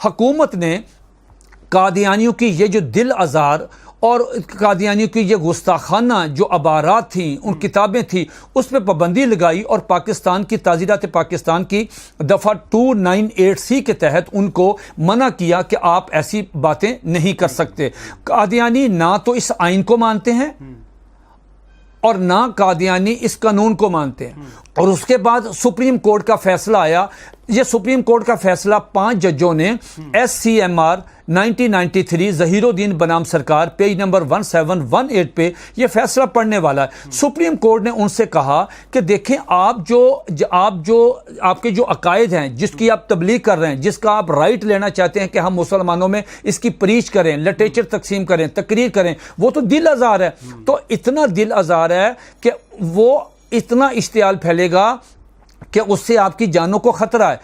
हुकूमत ने कादियानियों की ये जो दिल आज़ार और कादियानियों की ये गुस्ताखाना जो अबारात थी, उन किताबें थी, उस पर पाबंदी लगाई और पाकिस्तान की ताज़ीरात पाकिस्तान की दफ़ा 298C के तहत उनको मना किया कि आप ऐसी बातें नहीं कर सकते। कादियानी ना तो इस आइन को मानते हैं और ना कादियानी इस कानून को मानते हैं। और उसके बाद सुप्रीम कोर्ट का फैसला आया। ये सुप्रीम कोर्ट का फैसला 5 जजों ने SCMR 1993 ज़हीरुद्दीन बनाम सरकार पेज नंबर 1718 पे ये फैसला पढ़ने वाला है। सुप्रीम कोर्ट ने उनसे कहा कि देखें, आपके जो अकायद हैं, जिसकी आप तबलीग कर रहे हैं, जिसका आप राइट लेना चाहते हैं कि हम मुसलमानों में इसकी प्रीच करें, लिटरेचर तकसीम करें, तकरीर करें, वो तो दिल आज़ार है। तो इतना दिल आज़ार है कि वो इतना इश्तियाल फैलेगा कि उससे आपकी जानों को खतरा है।